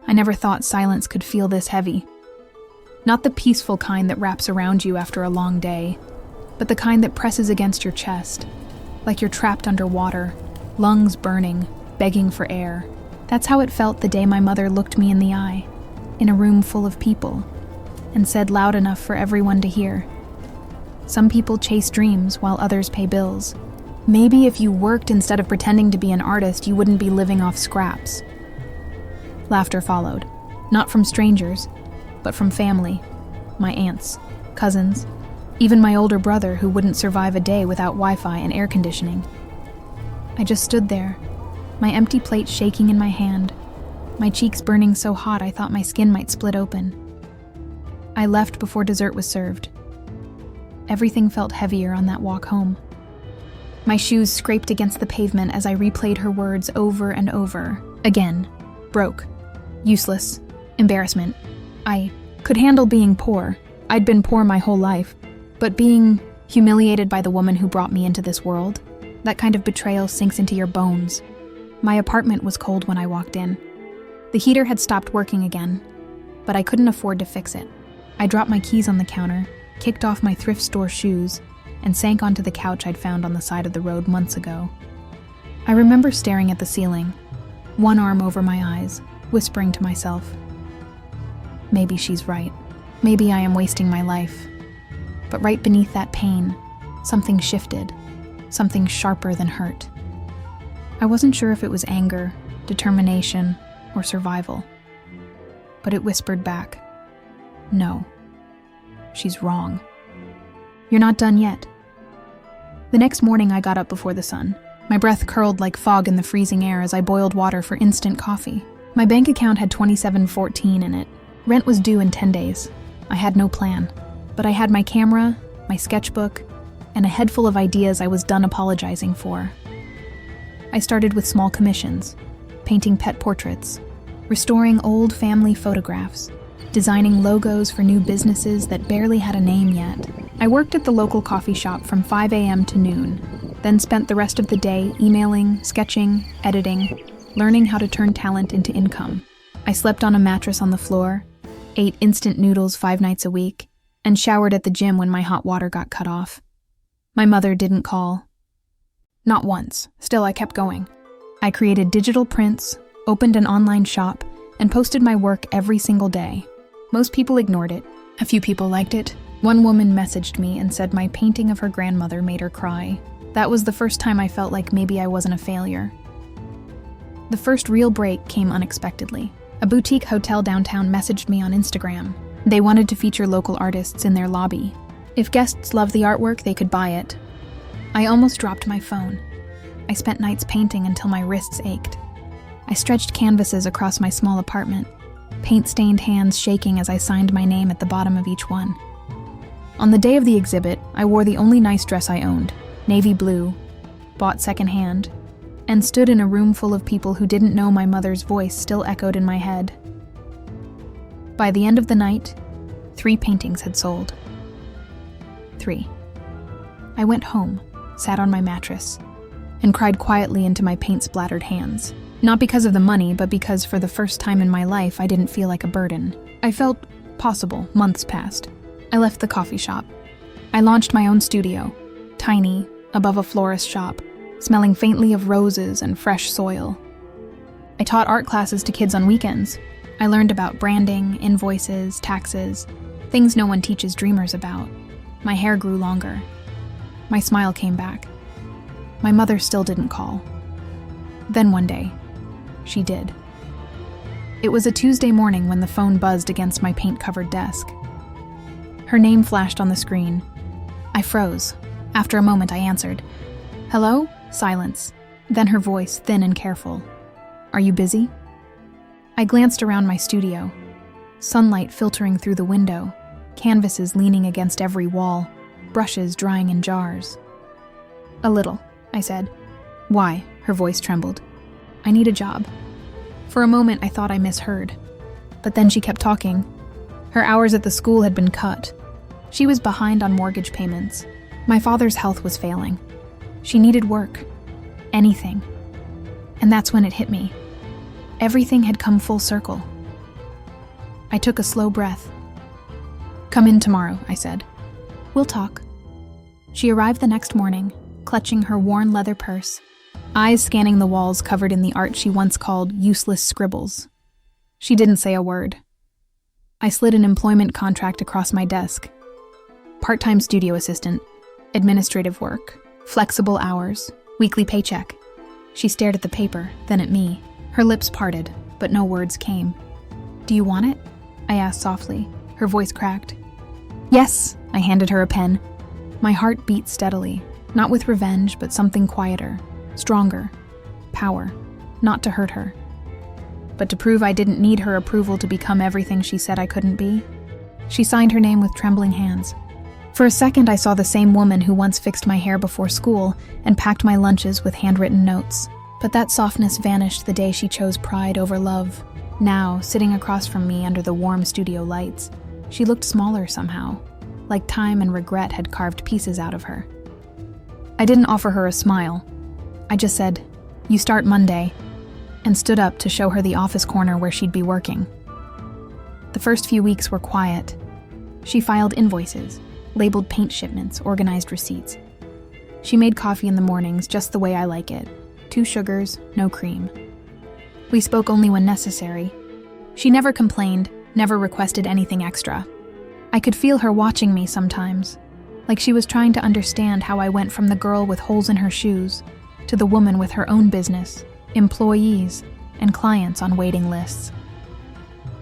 I never thought silence could feel this heavy. Not the peaceful kind that wraps around you after a long day, but the kind that presses against your chest, like you're trapped underwater, lungs burning, begging for air. That's how it felt the day my mother looked me in the eye, in a room full of people, and said loud enough for everyone to hear. Some people chase dreams while others pay bills. Maybe if you worked instead of pretending to be an artist, you wouldn't be living off scraps. Laughter followed, not from strangers, but from family, my aunts, cousins, even my older brother who wouldn't survive a day without Wi-Fi and air conditioning. I just stood there, my empty plate shaking in my hand, my cheeks burning so hot I thought my skin might split open. I left before dessert was served. Everything felt heavier on that walk home. My shoes scraped against the pavement as I replayed her words over and over. Again, broke, useless, embarrassment. I could handle being poor. I'd been poor my whole life. But being humiliated by the woman who brought me into this world, that kind of betrayal sinks into your bones. My apartment was cold when I walked in. The heater had stopped working again, but I couldn't afford to fix it. I dropped my keys on the counter, kicked off my thrift store shoes, and sank onto the couch I'd found on the side of the road months ago. I remember staring at the ceiling, one arm over my eyes, whispering to myself, maybe she's right. Maybe I am wasting my life. But right beneath that pain, something shifted, something sharper than hurt. I wasn't sure if it was anger, determination, or survival. But it whispered back, no, she's wrong. You're not done yet. The next morning I got up before the sun. My breath curled like fog in the freezing air as I boiled water for instant coffee. My bank account had $27.14 in it. Rent was due in 10 days. I had no plan, but I had my camera, my sketchbook, and a head full of ideas I was done apologizing for. I started with small commissions, painting pet portraits, restoring old family photographs, designing logos for new businesses that barely had a name yet. I worked at the local coffee shop from 5 a.m. to noon, then spent the rest of the day emailing, sketching, editing, learning how to turn talent into income. I slept on a mattress on the floor, ate instant noodles 5 nights a week, and showered at the gym when my hot water got cut off. My mother didn't call. Not once. Still, I kept going. I created digital prints, opened an online shop, and posted my work every single day. Most people ignored it. A few people liked it. One woman messaged me and said my painting of her grandmother made her cry. That was the first time I felt like maybe I wasn't a failure. The first real break came unexpectedly. A boutique hotel downtown messaged me on Instagram. They wanted to feature local artists in their lobby. If guests loved the artwork, they could buy it. I almost dropped my phone. I spent nights painting until my wrists ached. I stretched canvases across my small apartment, paint-stained hands shaking as I signed my name at the bottom of each one. On the day of the exhibit, I wore the only nice dress I owned, navy blue, bought secondhand, and stood in a room full of people who didn't know my mother's voice still echoed in my head. By the end of the night, 3 paintings had sold. 3. I went home, sat on my mattress, and cried quietly into my paint-splattered hands. Not because of the money, but because for the first time in my life I didn't feel like a burden. I felt possible. Months passed. I left the coffee shop. I launched my own studio, tiny, above a florist shop, smelling faintly of roses and fresh soil. I taught art classes to kids on weekends. I learned about branding, invoices, taxes, things no one teaches dreamers about. My hair grew longer. My smile came back. My mother still didn't call. Then one day, she did. It was a Tuesday morning when the phone buzzed against my paint-covered desk. Her name flashed on the screen. I froze. After a moment, I answered. Hello? Silence. Then her voice, thin and careful. Are you busy? I glanced around my studio. Sunlight filtering through the window, canvases leaning against every wall, brushes drying in jars. A little, I said. Why? Her voice trembled. I need a job. For a moment, I thought I misheard. But then she kept talking. Her hours at the school had been cut. She was behind on mortgage payments. My father's health was failing. She needed work. Anything. And that's when it hit me. Everything had come full circle. I took a slow breath. "Come in tomorrow," I said. "We'll talk." She arrived the next morning, clutching her worn leather purse, eyes scanning the walls covered in the art she once called useless scribbles. She didn't say a word. I slid an employment contract across my desk. Part-time studio assistant, administrative work, flexible hours, weekly paycheck. She stared at the paper, then at me. Her lips parted, but no words came. "Do you want it?" I asked softly. Her voice cracked. "Yes," I handed her a pen. My heart beat steadily, not with revenge, but something quieter, stronger. Power, not to hurt her, but to prove I didn't need her approval to become everything she said I couldn't be. She signed her name with trembling hands. For a second, I saw the same woman who once fixed my hair before school and packed my lunches with handwritten notes. But that softness vanished the day she chose pride over love. Now, sitting across from me under the warm studio lights, she looked smaller somehow, like time and regret had carved pieces out of her. I didn't offer her a smile. I just said, "You start Monday," and stood up to show her the office corner where she'd be working. The first few weeks were quiet. She filed invoices, labeled paint shipments, organized receipts. She made coffee in the mornings just the way I like it. 2 sugars, no cream. We spoke only when necessary. She never complained, never requested anything extra. I could feel her watching me sometimes, like she was trying to understand how I went from the girl with holes in her shoes to the woman with her own business, employees, and clients on waiting lists.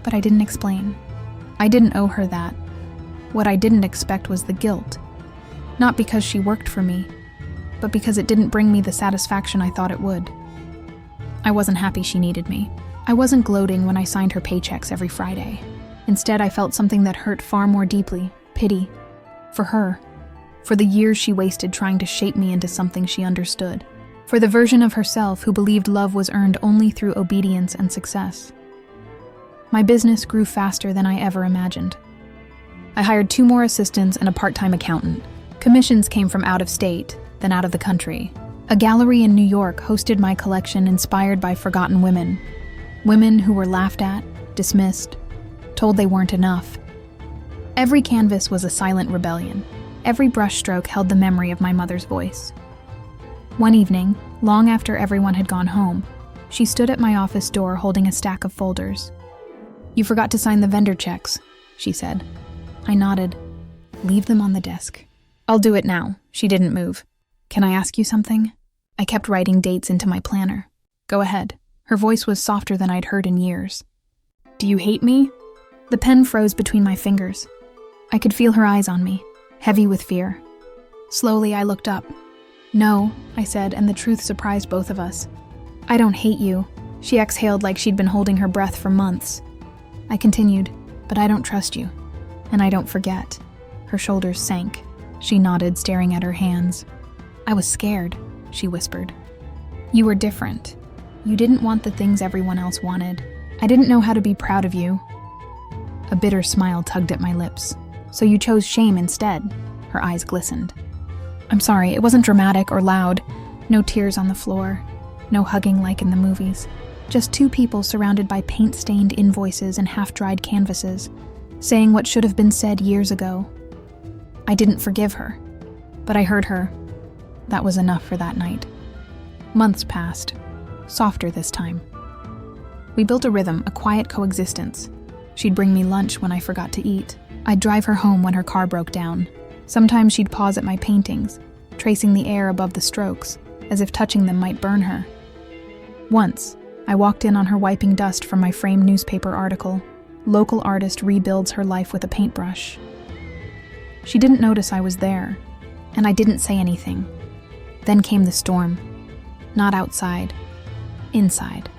But I didn't explain. I didn't owe her that. What I didn't expect was the guilt. Not because she worked for me, but because it didn't bring me the satisfaction I thought it would. I wasn't happy she needed me. I wasn't gloating when I signed her paychecks every Friday. Instead, I felt something that hurt far more deeply, pity. For her. For the years she wasted trying to shape me into something she understood. For the version of herself who believed love was earned only through obedience and success. My business grew faster than I ever imagined. I hired 2 more assistants and a part-time accountant. Commissions came from out of state, then out of the country. A gallery in New York hosted my collection inspired by forgotten women. Women who were laughed at, dismissed, told they weren't enough. Every canvas was a silent rebellion. Every brushstroke held the memory of my mother's voice. One evening, long after everyone had gone home, she stood at my office door holding a stack of folders. "You forgot to sign the vendor checks," she said. I nodded. "Leave them on the desk." "I'll do it now." She didn't move. "Can I ask you something?" I kept writing dates into my planner. "Go ahead." Her voice was softer than I'd heard in years. "Do you hate me?" The pen froze between my fingers. I could feel her eyes on me, heavy with fear. Slowly, I looked up. "No," I said, and the truth surprised both of us. "I don't hate you." She exhaled like she'd been holding her breath for months. I continued, "But I don't trust you, and I don't forget." Her shoulders sank. She nodded, staring at her hands. "I was scared," she whispered. "You were different. You didn't want the things everyone else wanted. I didn't know how to be proud of you." A bitter smile tugged at my lips. "So you chose shame instead?" Her eyes glistened. "I'm sorry, it wasn't dramatic or loud. No tears on the floor. No hugging like in the movies. Just 2 people surrounded by paint-stained invoices and half-dried canvases, saying what should have been said years ago. I didn't forgive her, but I heard her. That was enough for that night. Months passed, softer this time. We built a rhythm, a quiet coexistence. She'd bring me lunch when I forgot to eat. I'd drive her home when her car broke down. Sometimes she'd pause at my paintings, tracing the air above the strokes, as if touching them might burn her. Once, I walked in on her wiping dust from my framed newspaper article. Local artist rebuilds her life with a paintbrush. She didn't notice I was there, and I didn't say anything. Then came the storm. Not outside, inside.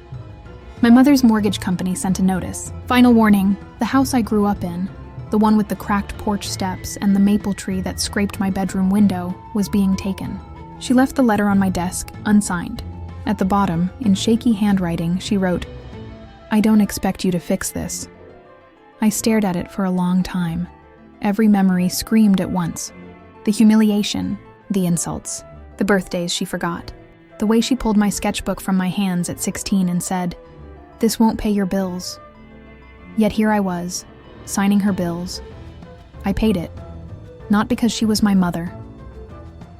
My mother's mortgage company sent a notice. Final warning, the house I grew up in, the one with the cracked porch steps and the maple tree that scraped my bedroom window, was being taken. She left the letter on my desk, unsigned. At the bottom, in shaky handwriting, she wrote, "I don't expect you to fix this." I stared at it for a long time. Every memory screamed at once. The humiliation, the insults, the birthdays she forgot. The way she pulled my sketchbook from my hands at 16 and said, "This won't pay your bills." Yet here I was, signing her bills. I paid it, not because she was my mother,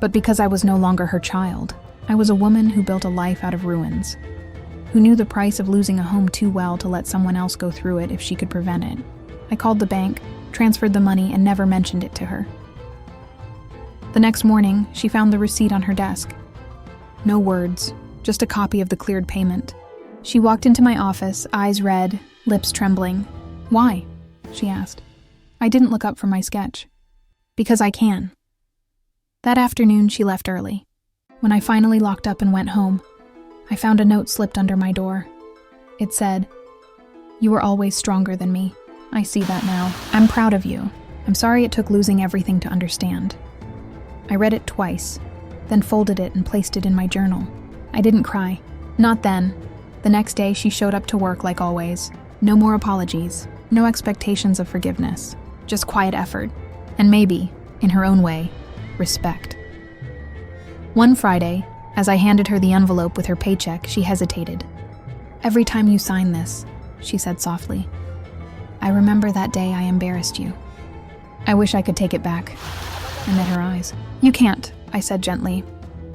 but because I was no longer her child. I was a woman who built a life out of ruins, who knew the price of losing a home too well to let someone else go through it if she could prevent it. I called the bank, transferred the money, and never mentioned it to her. The next morning, she found the receipt on her desk. No words, just a copy of the cleared payment. She walked into my office, eyes red, lips trembling. "Why?" she asked. I didn't look up from my sketch. "Because I can." That afternoon, she left early. When I finally locked up and went home, I found a note slipped under my door. It said, "You were always stronger than me. I see that now. I'm proud of you. I'm sorry it took losing everything to understand." I read it twice, then folded it and placed it in my journal. I didn't cry. Not then. The next day, she showed up to work like always. No more apologies, no expectations of forgiveness, just quiet effort, and maybe, in her own way, respect. One Friday, as I handed her the envelope with her paycheck, she hesitated. "Every time you sign this," she said softly, "I remember that day I embarrassed you." I wish I could take it back. I met her eyes. "You can't," I said gently,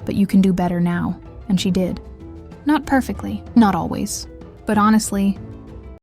"but you can do better now," and she did. Not perfectly, not always, but honestly,